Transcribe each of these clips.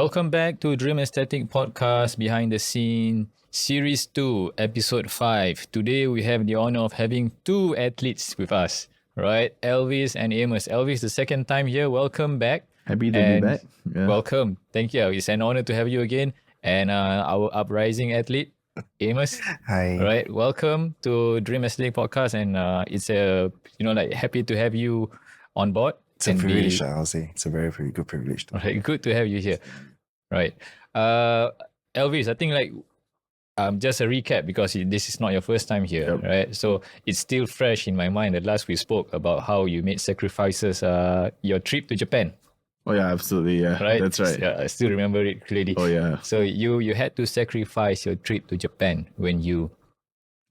Welcome back to Dream Aesthetic Podcast Behind the Scene, Series 2, Episode 5. Today we have the honor of having two athletes with us, right? Elvis and Amos. Elvis, the second time here. Welcome back. Happy to be back. Yeah. Welcome. Thank you. It's an honor to have you again. And our uprising athlete, Amos. Hi. All right. Welcome to Dream Aesthetic Podcast. And it's happy to have you on board. It's a privilege, I'll say. It's a very, very good privilege. All right, good to have you here. Right. Elvis, I think just a recap because this is not your first time here, right? So it's still fresh in my mind that last we spoke about how you made sacrifices, your trip to Japan. Oh yeah, absolutely. Yeah, right. That's right. Yeah, I still remember it clearly. Oh yeah. So you had to sacrifice your trip to Japan when you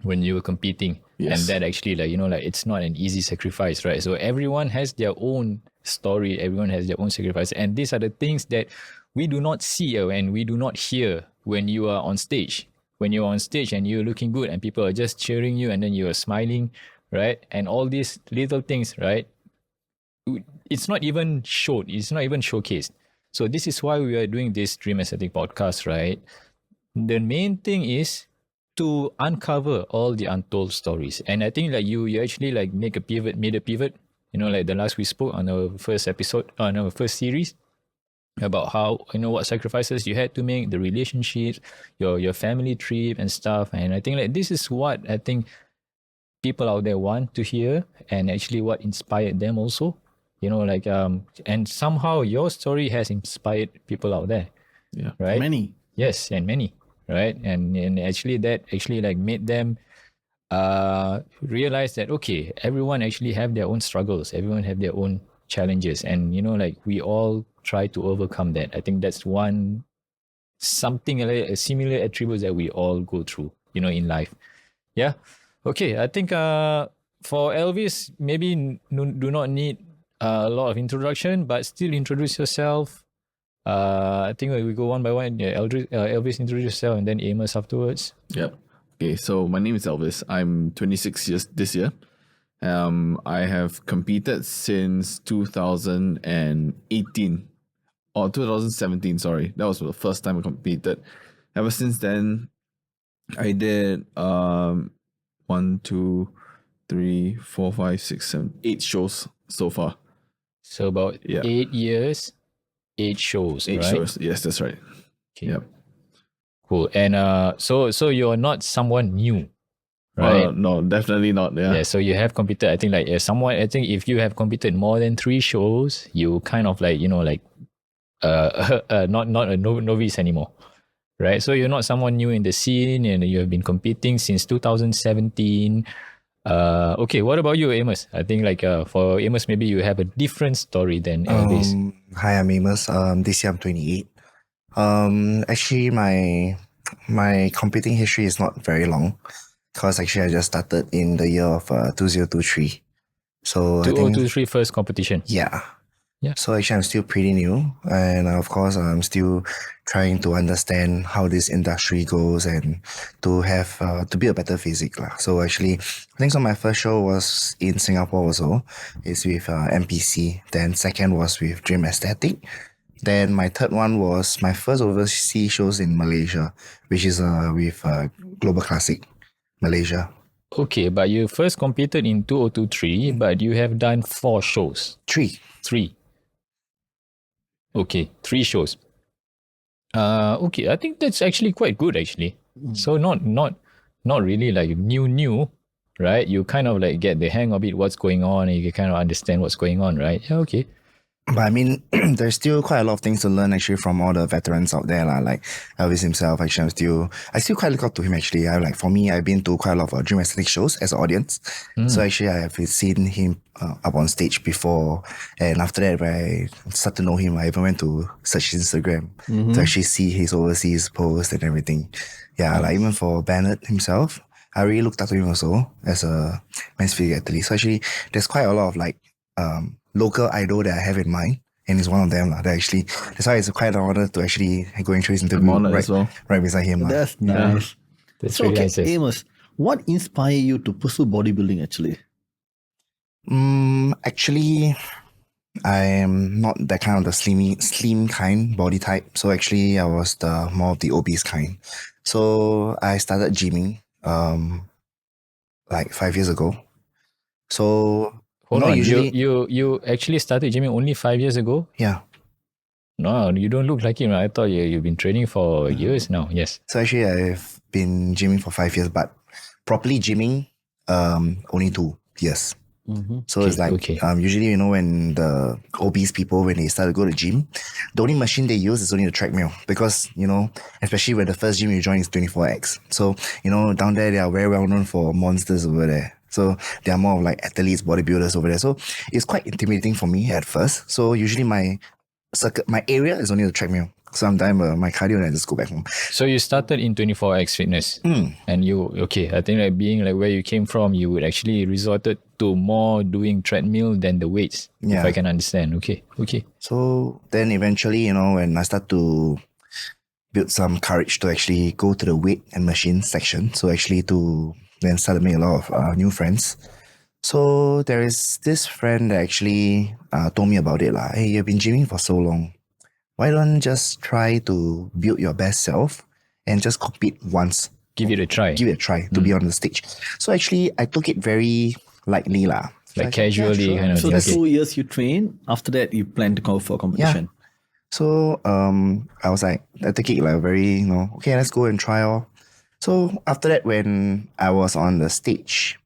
were competing. Yes. And that actually it's not an easy sacrifice, right? So everyone has their own story, everyone has their own sacrifice. And these are the things that we do not see and we do not hear when you are on stage. When you're on stage and you're looking good and people are just cheering you and then you are smiling, right? And all these little things, right? It's not even showed, it's not even showcased. So this is why we are doing this Dream Aesthetic podcast, right? The main thing is to uncover all the untold stories. And I think you actually made a pivot, the last we spoke on our first episode, on our first series, about how, what sacrifices you had to make, the relationships, your family trip and stuff. And I think this is what I think people out there want to hear and actually what inspired them also. And somehow your story has inspired people out there. Yeah. Right? Many. Yes, and many. Right. And actually that made them realize that, okay, everyone actually have their own struggles. Everyone have their own challenges. And, we all try to overcome that. I think that's something like a similar attributes that we all go through, in life. Yeah. Okay. I think for Elvis, maybe do not need a lot of introduction, but still introduce yourself. I think we go one by one. Yeah, Elvis, introduce yourself, and then Amos afterwards. Yep. Okay, so my name is Elvis. I'm 26 years this year. I have competed since 2018 or 2017. Sorry, that was the first time I competed. Ever since then, I did 1, 2, 3, 4, 5, 6, 7, 8 shows so far. So about 8 years. 8 shows, 8 right? shows, yes, that's right. Okay. Yep. Cool. And so you're not someone new, right? No, definitely not. Yeah. So you have competed. I think if you have competed more than 3 shows, you kind of not a novice anymore, right? So you're not someone new in the scene, and you have been competing since 2017. Okay, what about you, Amos? I think for Amos, maybe you have a different story than Elvis. Hi, I'm Amos. This year I'm 28. Actually, my competing history is not very long because actually I just started in the year of 2023. So 2023 first competition. Yeah. Yeah. So actually I'm still pretty new, and of course I'm still trying to understand how this industry goes and to have to be a better physique lah. So actually, I think so my first show was in Singapore also. It's with MPC. Then second was with Dream Aesthetic. Then my third one was my first overseas shows in Malaysia, which is with Global Classic Malaysia. Okay, but you first competed in 2023, but you have done 4 shows. 3. Okay, 3 shows. Okay, I think that's actually quite good actually. So not really new, right? You kind of get the hang of it, what's going on, and you can kind of understand what's going on, right? Yeah, okay. But I mean, there's still quite a lot of things to learn actually from all the veterans out there, like Elvis himself. Actually, I still quite look up to him actually. For me, I've been to quite a lot of Dream Aesthetic shows as an audience. So actually, I have seen him up on stage before. And after that, when I started to know him, I even went to search his Instagram to actually see his overseas posts and everything. Yeah, even for Bennett himself, I really looked up to him also as a men's physique athlete. So actually, there's quite a lot of local idol that I have in mind, and he's one of them. That's why it's quite an honor to actually go into his interview right beside him. That's nice. That's really nice. Amos, what inspired you to pursue bodybuilding actually? Actually, I am not that kind of the slim kind body type. So actually, I was the more of the obese kind. So I started gymming like 5 years ago. So Hold not on, usually, you actually started gymming only 5 years ago? yeah. No, you don't look like it. I thought you've been training for Mm. years now. Yes. So actually, I've been gymming for 5 years, but properly gymming, only 2 years. So it's like okay. usually when the obese people when they start to go to gym, the only machine they use is only the treadmill because especially when the first gym you join is 24X. So down there they are very well known for monsters over there. So they are more of like athletes, bodybuilders over there. So it's quite intimidating for me at first. So usually my area is only the treadmill. So I'm done with my cardio and I just go back home. So you started in 24X Fitness, and I think like being like where you came from, you would actually resorted to more doing treadmill than the weights, if Yeah. I can understand. Okay. So then eventually, when I start to build some courage to actually go to the weight and machine section, so actually to then start to make a lot of new friends. So there is this friend that actually told me about it. Like, hey, you've been gymming for so long. Why don't just try to build your best self and just compete once? Give it a try. Give it a try to be on the stage. So actually, I took it very lightly lah. So Like I said, yeah, casually sure. kind of So thing. the 2 years you train, after that you plan to go for competition. So I was like, I take it like very, okay, let's go and try all. So after that, when I was on the stage,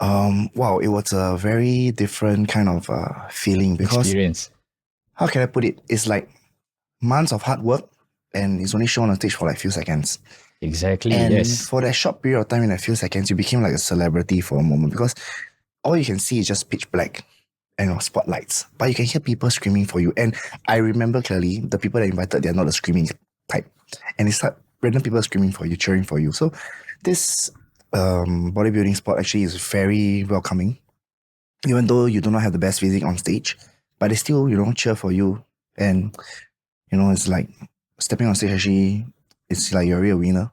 wow, it was a very different kind of feeling because Experience. how can I put it? It's like months of hard work and it's only shown on stage for like few seconds. Exactly. And Yes. for that short period of time, in a few seconds, you became like a celebrity for a moment because all you can see is just pitch black and spotlights. But you can hear people screaming for you. And I remember clearly the people that invited, they're not the screaming type. And it's like random people screaming for you, cheering for you. So this bodybuilding sport actually is very welcoming. Even though you do not have the best physique on stage, but they still, cheer for you. And, it's like stepping on stage actually, it's like you're a real winner.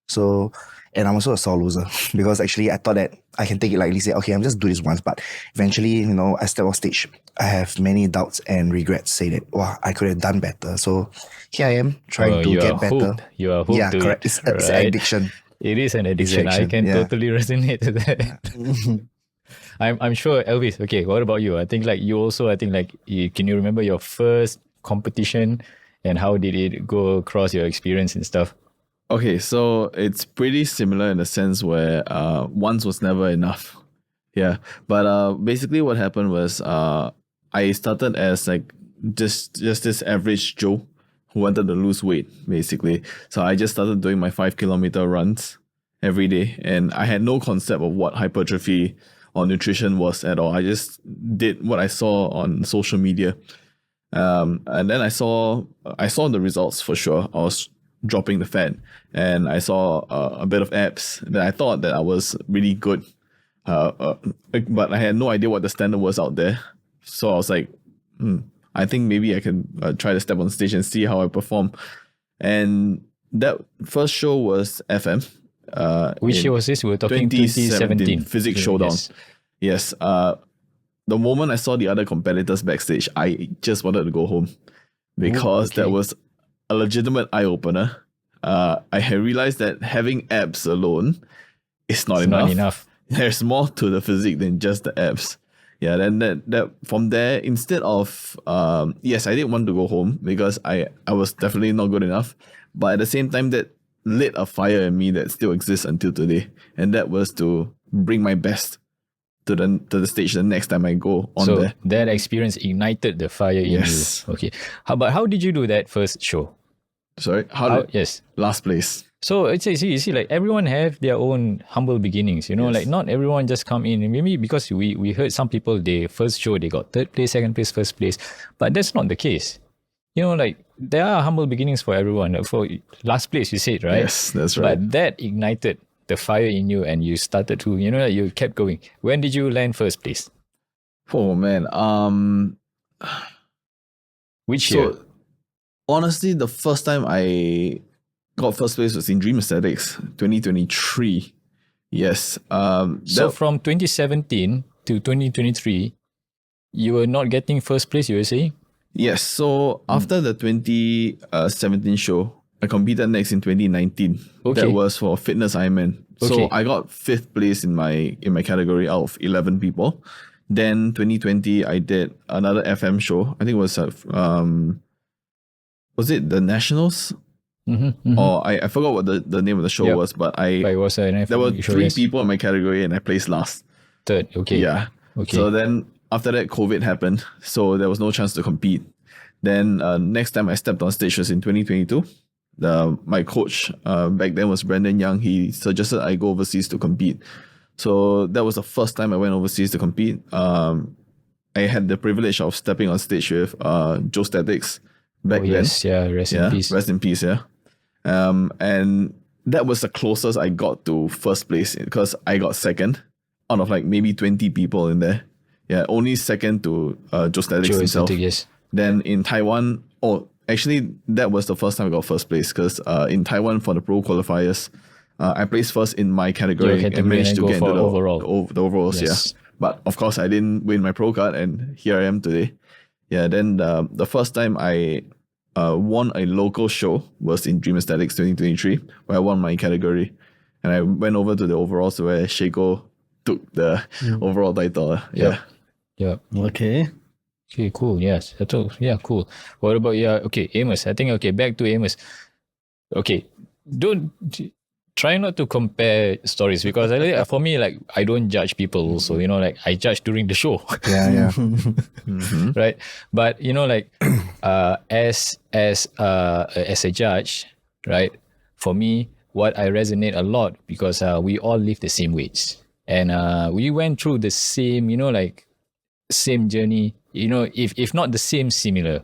So, and I'm also a sore loser because actually I thought that I can take it lightly, say, okay, I'm just do this once. But eventually, I step off stage. I have many doubts and regrets, say that, wow, I could have done better. So here I am trying to you get are better. hooked. You are hooked Yeah, to correct. it. It's an right? addiction. It is an addiction. I addiction, can yeah. totally resonate to that. I'm sure Elvis. Okay, what about you? I think like you also. I think like can you remember your first competition and how did it go across your experience and stuff? Okay, so it's pretty similar in the sense where once was never enough. Yeah, but basically what happened was I started as like just this average Joe who wanted to lose weight basically. So I just started doing my 5 kilometer runs every day, and I had no concept of what hypertrophy or nutrition was at all. I just did what I saw on social media. And then I saw the results for sure. I was dropping the fat, and I saw a bit of abs. That I thought that I was really good, but I had no idea what the standard was out there. So I was like, I think maybe I can try to step on stage and see how I perform. And that first show was FM. Which in year was this? We were talking 2017. Physics Yeah, Showdown. yes. Yes. The moment I saw the other competitors backstage, I just wanted to go home because that okay. was a legitimate eye opener. I had realized that having abs alone is not It's enough. not enough. There's more to the physique than just the abs. Yeah, then that from there, instead of yes, I did want to go home because I was definitely not good enough. But at the same time, that lit a fire in me that still exists until today. And that was to bring my best to the stage the next time I go on So there. that experience ignited the fire in Yes. you. Okay. How did you do that first show? Sorry, how did Yes. last place? So it's you see, like everyone have their own humble beginnings, Yes. like not everyone just come in. Maybe because we heard some people, they first show they got third place, second place, first place, but that's not the case. Like there are humble beginnings for everyone. For last place, you said, right? Yes, that's right. But that ignited the fire in you, and you started to, you kept going. When did you land first place? Oh man, Which year? so honestly, the first time I got first place was in Dream Aesthetics, 2023. Yes. So from 2017 to 2023, you were not getting first place, you were saying? Yes. So after the 2017 show, I competed next in 2019. Okay. That was for fitness Ironman. So Okay. I got 5th place in my category out of 11 people. Then 2020, I did another FM show. I think it was it the Nationals? Or I forgot what the name of the show Yep. was, but But it was an there were FME show, 3 yes. people in my category and I placed last. Third, okay. Yeah. Okay. So then after that, COVID happened. So there was no chance to compete. Then next time I stepped on stage was in 2022. My coach back then was Brandon Young. He suggested I go overseas to compete. So that was the first time I went overseas to compete. I had the privilege of stepping on stage with Joe Statics back Oh, yes, yeah, rest in peace. Rest in peace, yeah. And that was the closest I got to first place because I got second out of like maybe 20 people in there. Yeah, only second to Joe Statics Joe himself. Exotic, yes. Then in Taiwan, actually that was the first time I got first place because in Taiwan for the pro qualifiers, I placed first in my category, category and managed and to go get for into the overall. the overalls. Yes. Yeah, but of course I didn't win my pro card, and here I am today. Yeah, then the first time I won a local show was in Dream Aesthetics 2023, where I won my category, and I went over to the overalls where Sheiko took the overall title. Yeah. Yeah. Okay. Okay, cool. Yes. That's all. Yeah, cool. What about okay, Amos. I think back to Amos. Okay. Try not to compare stories because for me, like, I don't judge people also, like I judge during the show. Yeah. Right. But like as a judge, right, for me, what I resonate a lot because we all live the same wage and we went through the same, like same journey, if not the same, similar.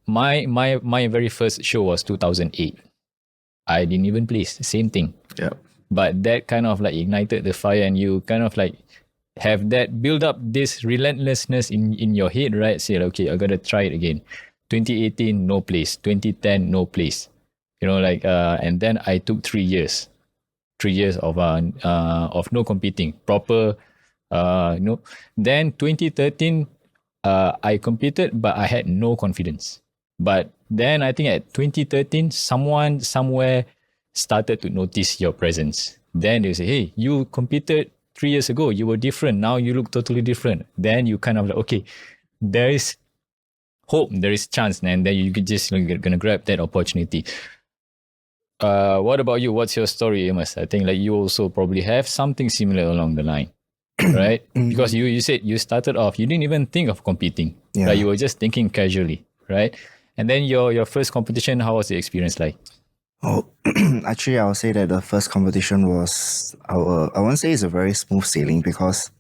My very first show was 2008. I didn't even place, same thing. Yeah. But that kind of like ignited the fire and you kind of like have that build up this relentlessness in your head, right? Say, okay, I gotta try it again. 2018, no place. 2010, no place. And then I took 3 years. 3 years of no competing. Proper Then 2013, I competed, but I had no confidence. But then I think at 2013, someone somewhere started to notice your presence. Then they say, hey, you competed 3 years ago. You were different. Now you look totally different. Then you kind of like, okay, there is hope, there is chance. And then you just going to grab that opportunity. What about you? What's your story, Amos? I think like you also probably have something similar along the line. Right? Because you said you started off, you didn't even think of competing. Yeah. Right? You were just thinking casually, right? And then your first competition, how was the experience like? Oh, actually, I would say that the first competition was, I won't say it's a very smooth sailing because,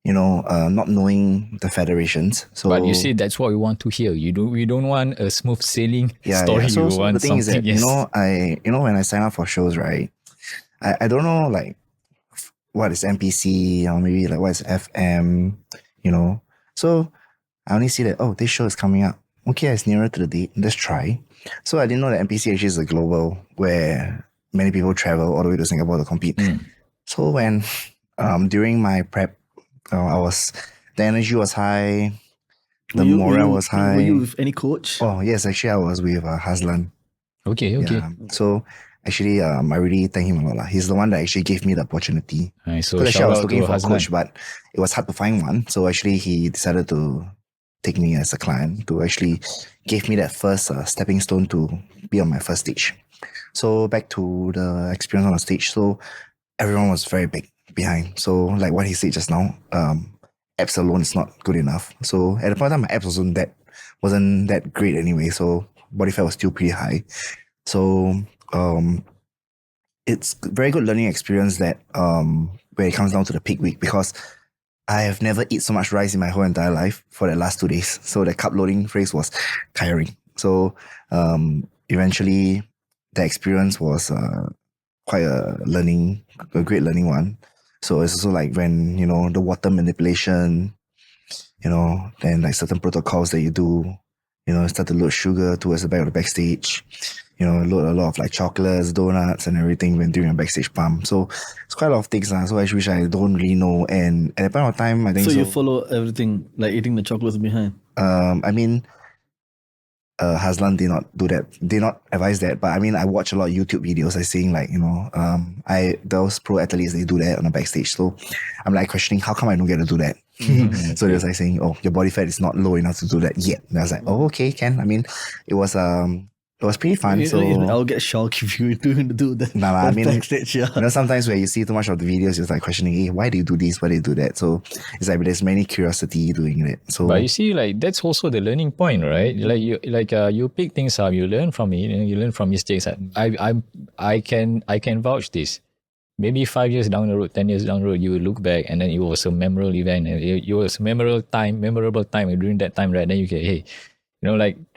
not knowing the federations. So, But you see, that's what we want to hear. We don't want a smooth sailing story. So, You want the thing is something, that, yes. when I sign up for shows, right, I don't know, like, what is NPC or maybe like what is FM, So I only see that, this show is coming up. Okay, it's nearer to the date. Let's try. So I didn't know that NPC actually is a global where many people travel all the way to Singapore to compete. So when during my prep, the energy was high, the morale was high. Were you with any coach? Oh yes, actually I was with Haslan. Okay. Yeah. So actually, I really thank him a lot. He's the one that actually gave me the opportunity. Nice. So Because actually I shout was out looking to for a Hasnan. coach, but it was hard to find one. So actually he decided to take me as a client to actually give me that first stepping stone to be on my first stage. So back to the experience on the stage. So everyone was very big behind. So like what he said just now, abs alone is not good enough. So at the point of time, my abs wasn't that great anyway. So body fat was still pretty high. So it's very good learning experience that when it comes down to the peak week because I have never eaten so much rice in my whole entire life for the last 2 days. So the carb loading phase was tiring. So eventually the experience was quite a great learning one. So it's also like when, the water manipulation, then like certain protocols that you do, start to load sugar towards the back of the backstage, load a lot of like chocolates, donuts, and everything when doing a backstage pump. So it's quite a lot of things, so I wish I don't really know. And at that point of time, I think So you follow everything, like eating the chocolates behind. I mean, Haslan did not do that. Did not advise that. But I mean, I watch a lot of YouTube videos. I seeing like, those pro athletes, they do that on the backstage. So I'm like questioning, how come I don't get to do that? So they was like saying, oh, your body fat is not low enough to do that yet. And I was like, oh, okay, can. I mean, it was pretty fun. So I'll get shocked if you do that. Nah, I mean, backstage, yeah. Sometimes when you see too much of the videos, you're like questioning, hey, why do you do this? Why do you do that? So it's like there's many curiosity doing it. So, but you see, like that's also the learning point, right? You pick things up, you learn from it, and you learn from mistakes. I can vouch this. Maybe 5 years down the road, 10 years down the road, you will look back and then it was a memorable event, and it was a memorable time. And during that time, right, then you get, hey,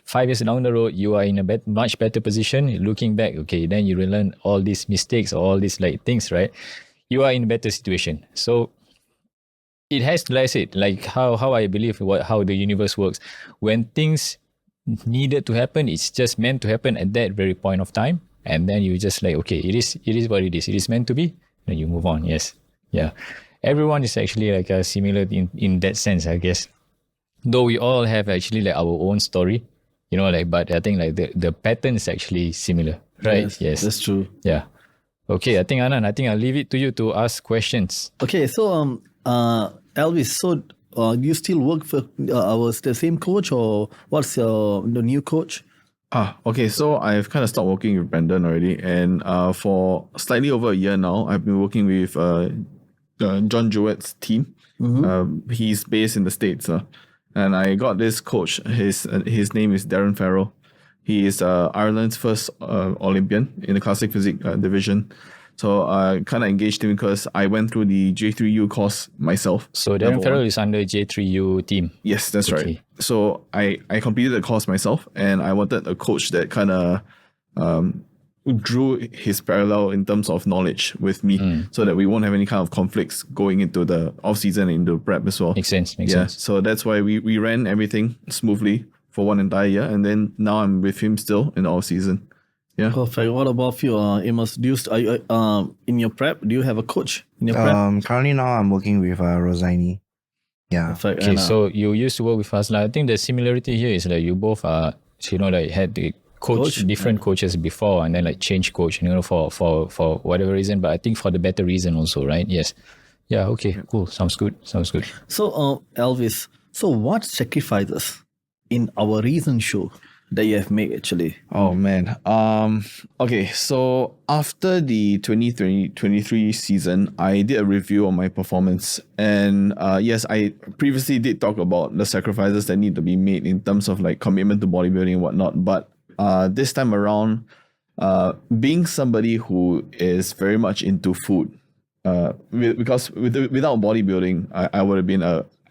5 years down the road, you are in a much better position. Looking back, okay, then you will learn all these mistakes or all these like things, right? You are in a better situation. So it has, like I said, like how I believe how the universe works. When things needed to happen, it's just meant to happen at that very point of time. And then you just like, okay, it is what it is. It is meant to be. Then you move on. Yes. Yeah. Everyone is actually like similar in that sense, I guess. Though we all have actually like our own story. But I think like the pattern is actually similar, right? Yes. That's true. Yeah. Okay, I think Anand, I'll leave it to you to ask questions. Okay, so Elvis, so do you still work for the same coach, or what's the new coach? Okay, so I've kind of stopped working with Brandon already, and for slightly over a year now, I've been working with John Jewett's team. He's based in the States. And I got this coach. His name is Darren Farrell. He is Ireland's first Olympian in the classic physics division. So I kind of engaged him because I went through the J3U course myself. So Darren Farrell is under J3U team. Yes, that's right. So I completed the course myself, and I wanted a coach that kind of drew his parallel in terms of knowledge with me, so that we won't have any kind of conflicts going into the off season and into prep as well. Makes sense. So that's why we ran everything smoothly for one entire year, and then now I'm with him still in the off season. Yeah. Perfect. What about you, Amos? In your prep, do you have a coach in your prep? Currently now I'm working with Rosaini. Yeah. Perfect. Okay, so you used to work with us. I think the similarity here is that you both are, had the different coaches before, and then like change coach, for whatever reason, but I think for the better reason also, right? Yes. Yeah. Okay. Cool. Sounds good. So, Elvis, so what sacrifices in our recent show that you have made actually? Oh man. Okay, so after the 2023 season, I did a review on my performance, and yes, I previously did talk about the sacrifices that need to be made in terms of like commitment to bodybuilding and whatnot, but this time around, being somebody who is very much into food, because without bodybuilding, I would have been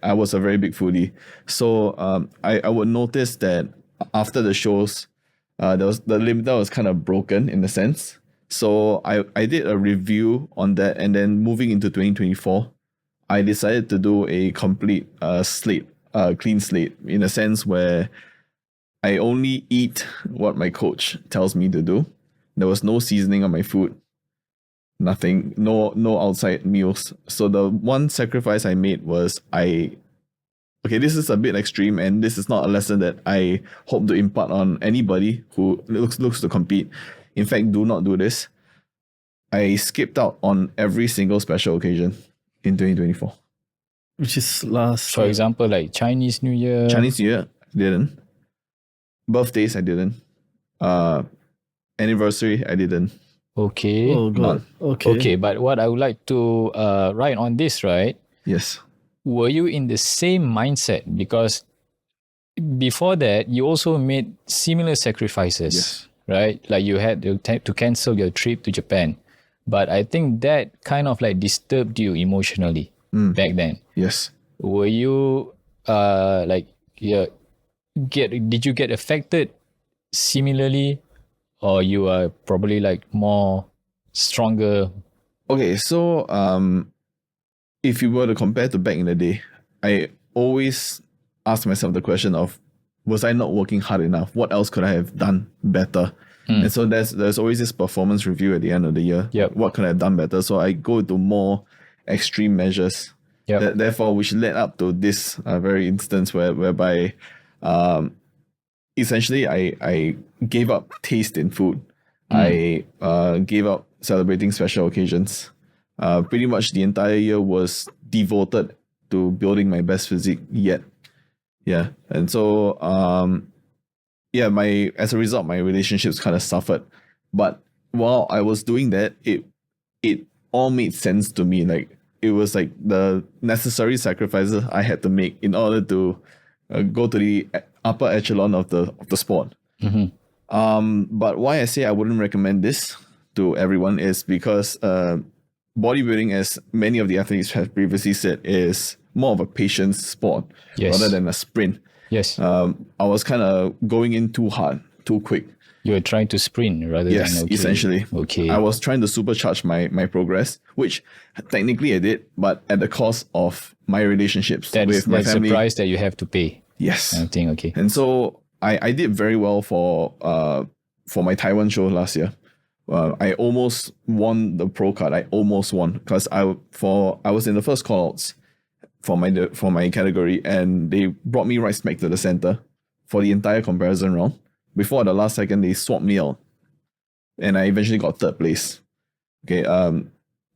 I was a very big foodie. So I would notice that after the shows, the limiter was kind of broken in a sense. So I did a review on that, and then moving into 2024, I decided to do a complete clean slate, in a sense where I only eat what my coach tells me to do. There was no seasoning on my food. Nothing, no outside meals. So the one sacrifice I made was this is a bit extreme, and this is not a lesson that I hope to impart on anybody who looks to compete. In fact, do not do this. I skipped out on every single special occasion in 2024. Which is last. For example, like Chinese New Year. Chinese New Year, didn't. Birthdays, I didn't. Anniversary, I didn't. Okay. Oh God. Okay, but what I would like to write on this, right? Yes. Were you in the same mindset? Because before that, you also made similar sacrifices, Yes. right? Like you had to cancel your trip to Japan. But I think that kind of like disturbed you emotionally back then. Yes. Were you did you get affected similarly, or you are probably like more stronger? Okay, so if you were to compare to back in the day, I always ask myself the question of, was I not working hard enough? What else could I have done better? And so there's always this performance review at the end of the year. Yep. What could I have done better? So I go to more extreme measures. Yep. Therefore, which led up to this very instance whereby essentially I gave up taste in food. I gave up celebrating special occasions. Pretty much the entire year was devoted to building my best physique yet. Yeah. And so as a result, my relationships kind of suffered. But while I was doing that, it all made sense to me. Like it was like the necessary sacrifices I had to make in order to go to the upper echelon of the sport. But why I say I wouldn't recommend this to everyone is because bodybuilding, as many of the athletes have previously said, is more of a patience sport rather than a sprint. Yes. I was kind of going in too hard, too quick. You were trying to sprint rather Yes, than essentially. Okay. I was trying to supercharge my progress, which technically I did, but at the cost of my relationships with my that's family. the price that you have to pay. Yes. I think okay. And so I did very well for my Taiwan show last year. I almost won the pro card. I almost won because I was in the first call-outs for my category, and they brought me right smack to the center for the entire comparison round. Before the last second, they swapped me out, and I eventually got third place. Okay.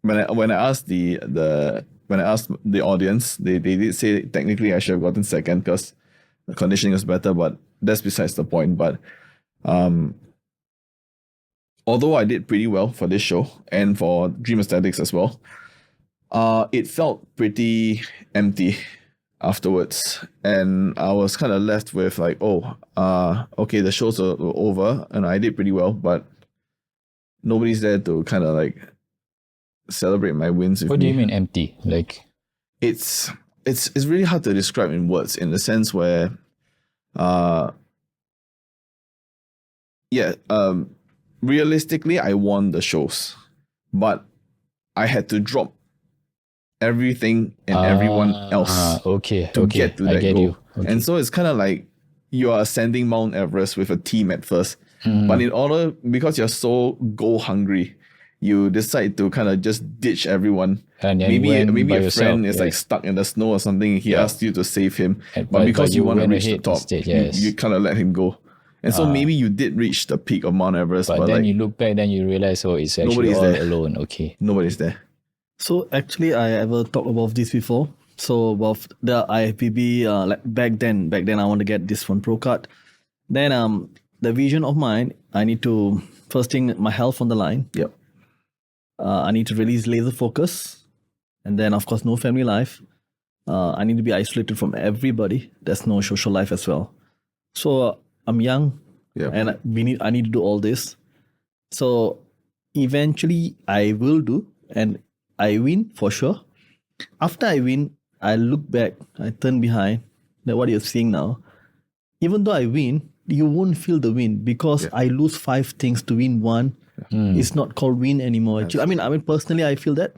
When I asked the audience, they did say technically I should have gotten second because the conditioning was better, but that's besides the point. But although I did pretty well for this show and for Dream Aesthetics as well, it felt pretty empty afterwards, and I was kind of left with like, okay, the shows are over and I did pretty well, but nobody's there to kind of like celebrate my wins with me. What do you mean empty? Like It's really hard to describe in words, in the sense where realistically I won the shows, but I had to drop everything and everyone else okay. to get to I that get goal. you. Okay. And so it's kind of like you are ascending Mount Everest with a team at first, but because you're so goal hungry, you decide to kind of just ditch everyone. And then maybe went by a yourself, friend is like stuck in the snow or something. He asked you to save him, but because you want to went reach the ahead top, instead, yes. you kind of let him go. And so maybe you did reach the peak of Mount Everest, But but then like you look back, then you realize, it's actually Nobody's all there. alone. Okay. nobody's there. So actually, I ever talked about this before. So about the IFBB, like back then I want to get this one pro card. Then the vision of mine, I need to first thing my health on the line. Yep. I need to release laser focus, and then of course no family life. I need to be isolated from everybody. There's no social life as well. So I'm young, Yeah. and I need to do all this. So eventually I will do, and I win for sure. After I win, I look back, I turn behind, that what you're seeing now. Even though I win, you won't feel the win because I lose 5 things to win one. It's not called win anymore. Actually, I mean personally I feel that.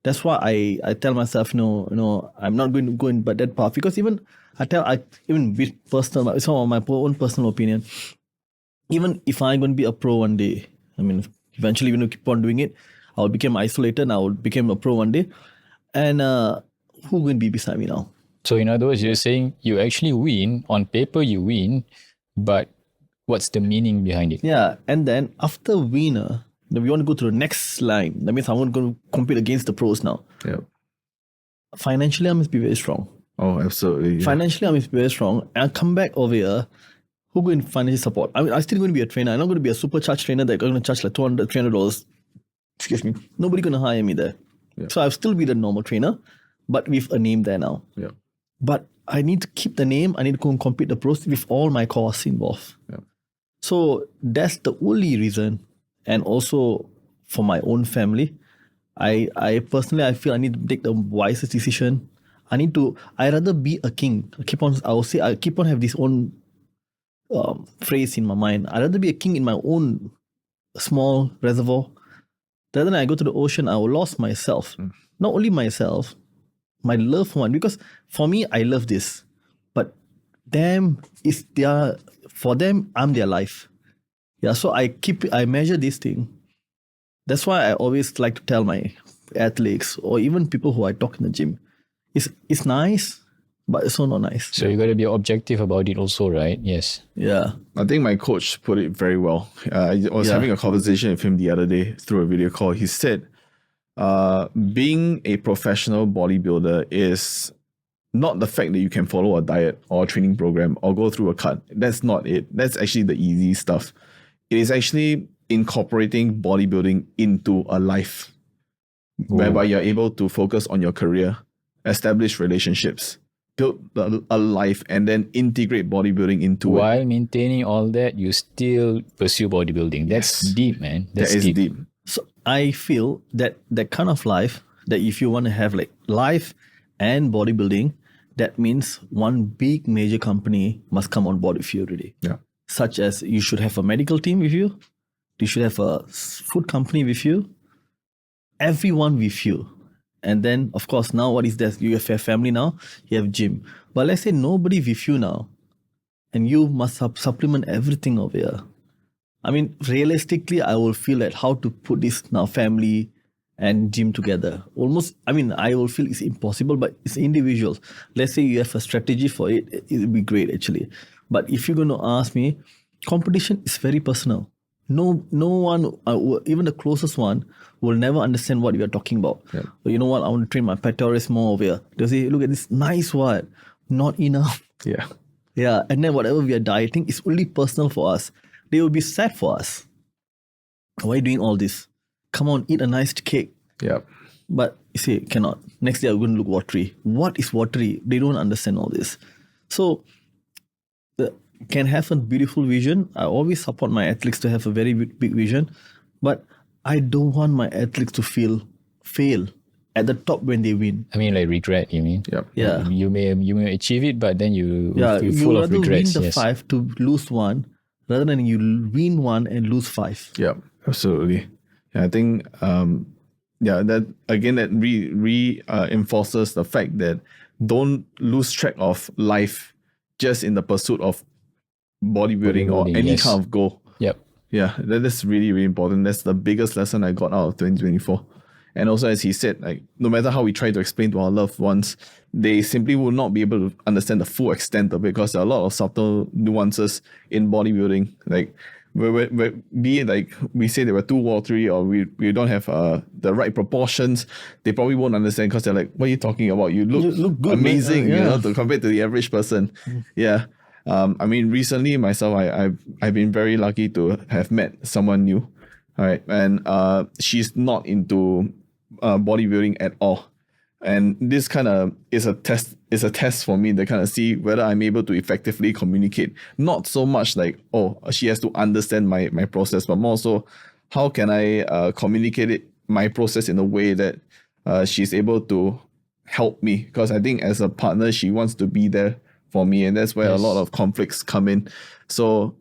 That's why I tell myself, no, I'm not going to go in but that path, because even with personal, some of my own personal opinion, even if I'm going to be a pro one day, I mean, eventually when you keep on doing it, I'll become isolated and I will become a pro one day. And who going to be beside me now? So in other words, you're saying you actually win, on paper you win, but what's the meaning behind it? Yeah, and then after winner, then we want to go to the next line. That means I'm going to compete against the pros now. Yep. Financially, I must be very strong. Oh, absolutely. Yeah. Financially, I must be very strong. And I come back over here, who going to financially support? I mean, I'm still going to be a trainer. I'm not going to be a supercharged trainer that's going to charge like $200, $300. Excuse me. Nobody going to hire me there. Yeah. So I'll still be the normal trainer, but with a name there now. Yeah. But I need to keep the name. I need to go and compete the pros with all my costs involved. Yeah. So that's the only reason. And also for my own family, I personally, I feel I need to take the wisest decision. I'd rather be a king. I keep on have this own phrase in my mind. I'd rather be a king in my own small reservoir. Rather than I go to the ocean, I will lose myself. Not only myself, my loved one. Because for me, I love this. But for them, I'm their life. Yeah, so I measure this thing. That's why I always like to tell my athletes or even people who I talk in the gym, it's nice, but it's also not nice. So you got to be objective about it also, right? Yes. Yeah. I think my coach put it very well. I was Yeah. having a conversation with him the other day through a video call. He said, being a professional bodybuilder is not the fact that you can follow a diet or a training program or go through a cut. That's not it. That's actually the easy stuff. It is actually incorporating bodybuilding into a life whereby you're able to focus on your career, establish relationships, build a life, and then integrate bodybuilding into it. While maintaining all that, you still pursue bodybuilding. That's Yes. deep, man. That's That is deep. So I feel that kind of life, that if you want to have like life and bodybuilding, that means one big major company must come on board with you already. Yeah. Such as you should have a medical team with you, you should have a food company with you, everyone with you. And then, of course, now what is that? You have a family now, you have gym. But let's say nobody with you now, and you must supplement everything over here. I mean, realistically, I will feel that how to put this now family and gym together. Almost, I mean, I will feel it's impossible, but it's individuals. Let's say you have a strategy for it, it will be great actually. But if you're going to ask me, competition is very personal. No one, even the closest one, will never understand what you are talking about. Yeah. But you know what? I want to train my pectoris more over here. They'll say, look at this nice one. Not enough. Yeah. Yeah. And then whatever we are dieting is only personal for us. They will be sad for us. Why are you doing all this? Come on, eat a nice cake. Yeah. But you see, cannot. Next day I'm going to look watery. What is watery? They don't understand all this. So can have a beautiful vision. I always support my athletes to have a very big vision, but I don't want my athletes to fail at the top when they win. I mean, like regret, you mean? Yep. Yeah. You may achieve it, but then you Yeah, feel you full of rather regrets. win the Yes. 5 to lose 1 rather than you win 1 and lose 5. Yeah, absolutely. Yeah, I think that again that reinforces the fact that don't lose track of life just in the pursuit of bodybuilding or Bodybuilding, any yes. kind of goal. Yep. Yeah, that is really, really important. That's the biggest lesson I got out of 2024. And also, as he said, like no matter how we try to explain to our loved ones, they simply will not be able to understand the full extent of it because there are a lot of subtle nuances in bodybuilding. Like be it like we say they were too watery or we don't have the right proportions, they probably won't understand because they're like, what are you talking about? You look good, man. amazing, Yeah. to compared to the average person. Yeah. I mean, recently myself, I've been very lucky to have met someone new, all right, and she's not into bodybuilding at all, and this kind of is a test for me to kind of see whether I'm able to effectively communicate. Not so much like, oh, she has to understand my process, but more so, how can I communicate my process in a way that she's able to help me? Because I think as a partner, she wants to be there for me, and that's where a lot of conflicts come in. So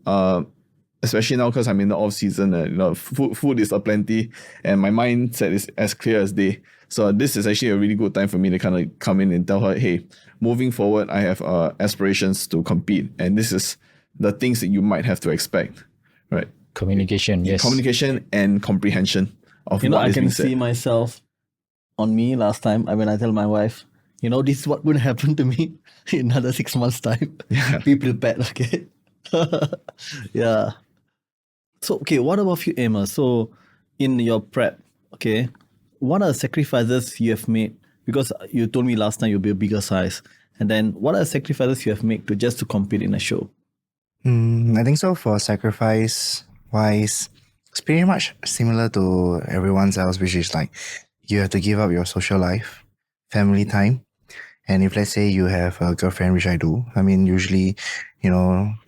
especially now because I'm in the off season, food is aplenty, and my mindset is as clear as day. So this is actually a really good time for me to kind of come in and tell her, hey, moving forward, I have aspirations to compete, and this is the things that you might have to expect, right? Communication, yes. Communication and comprehension of You know, what I is can being said. see myself on me last time when I tell my wife, this is what will happen to me in another 6 months' time. Yeah. Be prepared, okay? Yeah. So, okay, what about you, Emma? So, in your prep, okay, what are the sacrifices you have made? Because you told me last time you'll be a bigger size. And then what are the sacrifices you have made to compete in a show? I think so. For sacrifice wise, it's pretty much similar to everyone else, which is like you have to give up your social life, family time. And if let's say you have a girlfriend, which I do, I mean, usually, they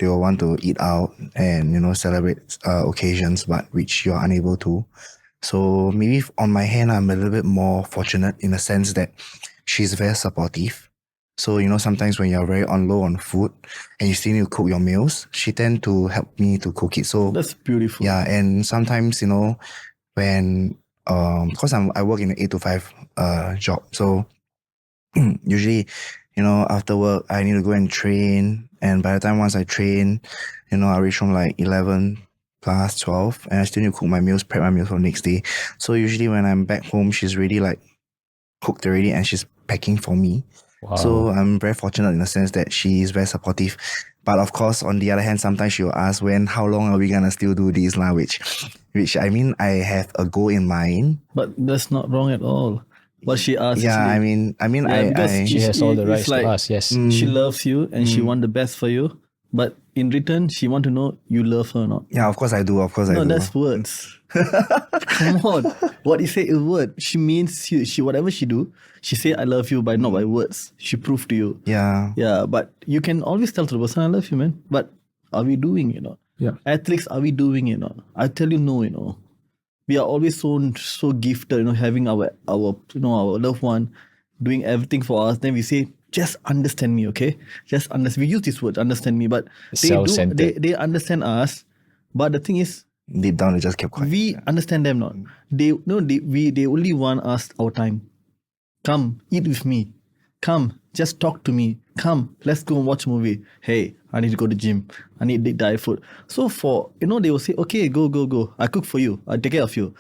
will want to eat out and, celebrate occasions, but which you're unable to. So maybe on my hand, I'm a little bit more fortunate in the sense that she's very supportive. So, sometimes when you're very low on food and you still need to cook your meals, she tend to help me to cook it. So That's beautiful. yeah, and sometimes, when because I work in an 8 to 5 job. So usually, after work I need to go and train. And by the time once I train, I reach home like 11, plus 12, and I still need to cook my meals, prep my meals for the next day. So usually when I'm back home, she's really like cooked already and she's packing for me. Wow. So I'm very fortunate in the sense that she is very supportive. But of course, on the other hand, sometimes she will ask how long are we gonna still do this lah? Which I mean, I have a goal in mind. But that's not wrong at all. What she asked. Yeah, actually. Because she has all the it's rights like, to ask. Yes. She loves you and she wants the best for you. But in return, she want to know you love her or not. Yeah, of course I do. Of course I do. No, that's words. Come on. What you say is word. She means she whatever she do, she say I love you, but not by words. She prove to you. Yeah. Yeah, but you can always tell to the person I love you, man. But are we doing it? Yeah. Athletes, are we doing it? I tell you no. We are always so gifted, having our loved one doing everything for us. Then we say, just understand me, okay? Just understand. We use this word, understand me, but they understand us. But the thing is, deep down they just kept quiet. we understand them not. They only want us our time. Come, eat with me. Come, just talk to me. Come, let's go and watch a movie. Hey, I need to go to gym. I need to diet food. So they will say, okay, go. I cook for you. I take care of you.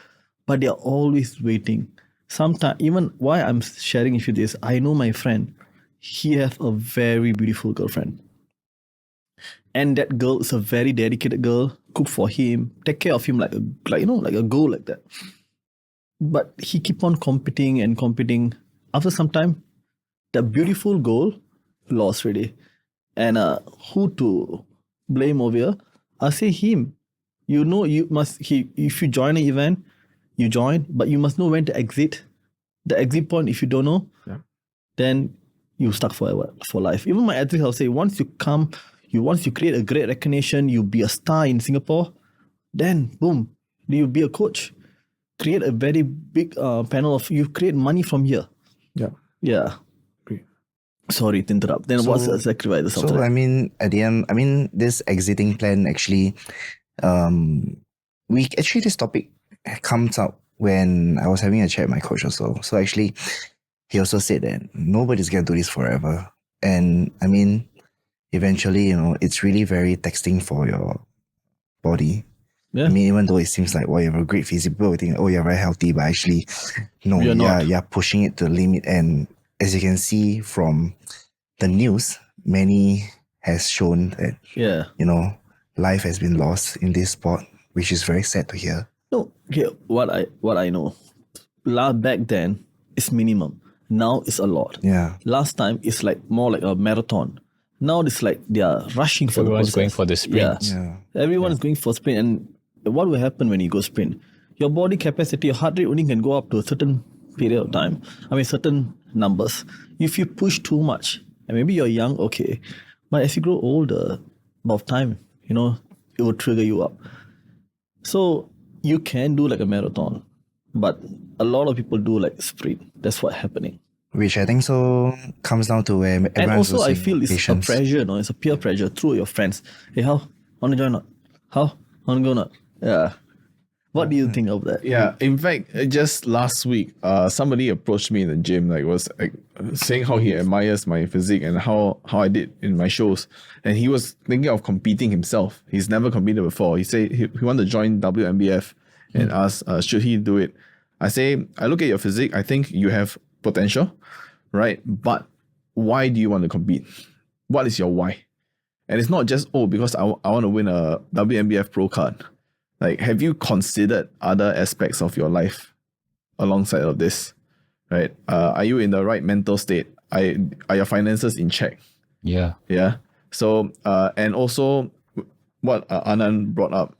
But they are always waiting. Sometimes, even why I'm sharing with you this, I know my friend, he has a very beautiful girlfriend. And that girl is a very dedicated girl, cook for him, take care of him like a girl like that. But he keep on competing. After some time, the beautiful goal lost already. And who to blame over here? I say him. If you join an event, you join, but you must know when to exit. The exit point, if you don't know, then you stuck forever for life. Even my athletes, I'll say, once you create a great recognition, you be a star in Singapore, then boom, you'll be a coach. Create a very big panel of you create money from here. Yeah. Great. Sorry to interrupt. Then what's the sacrifice? So I mean, at the end, this exiting plan actually, this topic comes out when I was having a chat with my coach also. So actually, he also said that nobody's gonna do this forever, and I mean, eventually, it's really very taxing for your body. Yeah. I mean, even though it seems like, you have a great physique, people think, you're very healthy, but actually, no, you're pushing it to the limit. And as you can see from the news, many has shown that, life has been lost in this sport, which is very sad to hear. No, okay, what I know, back then it's minimum. Now it's a lot. Yeah. Last time it's like more like a marathon. Now it's like they are rushing for Everyone's the process. going for the sprint. Yeah. Everyone is going for sprint. And what will happen when you go sprint? Your body capacity, your heart rate only can go up to a certain period of time. Certain numbers. If you push too much, and maybe you're young, okay. But as you grow older, about time, it will trigger you up. So you can do like a marathon, but a lot of people do like sprint. That's what's happening. Which I think so comes down to where everyone's And also I losing feel it's patience. a pressure, it's a peer pressure through your friends. Hey, how? Want to join not? How? Want to go not? Yeah. What do you think of that? Yeah, in fact, just last week, somebody approached me in the gym, was saying how he admires my physique and how I did in my shows, and he was thinking of competing himself. He's never competed before. He said he wanted to join WMBF and asked should he do it. I say, I look at your physique. I think you have potential, right? But why do you want to compete? What is your why? And it's not just because I want to win a WMBF Pro card. Have you considered other aspects of your life alongside of this, right? Are you in the right mental state? Are your finances in check? Yeah. Yeah. So, and also what Anand brought up,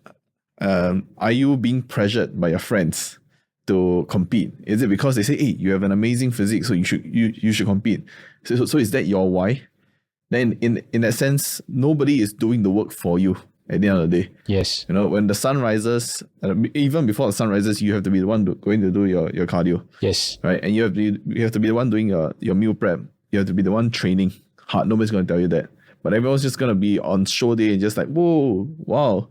are you being pressured by your friends to compete? Is it because they say, hey, you have an amazing physique, so you should compete? So is that your why? Then in that sense, nobody is doing the work for you at the end of the day. Yes. When the sun rises, even before the sun rises, you have to be the one going to do your cardio. Yes. Right? And you have to be the one doing your meal prep. You have to be the one training hard. Nobody's going to tell you that. But everyone's just going to be on show day and just like, whoa, wow,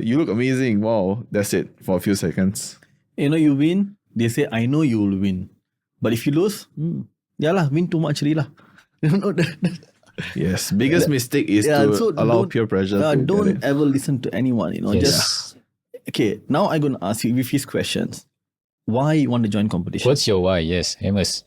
you look amazing. Wow, that's it for a few seconds. You win, they say, I know you will win. But if you lose, win too much already lah. Yes, biggest mistake is to allow peer pressure. Don't ever listen to anyone. Yes. Just okay, now I'm gonna ask you with his questions. Why you want to join competition? What's your why? Yes, Amos.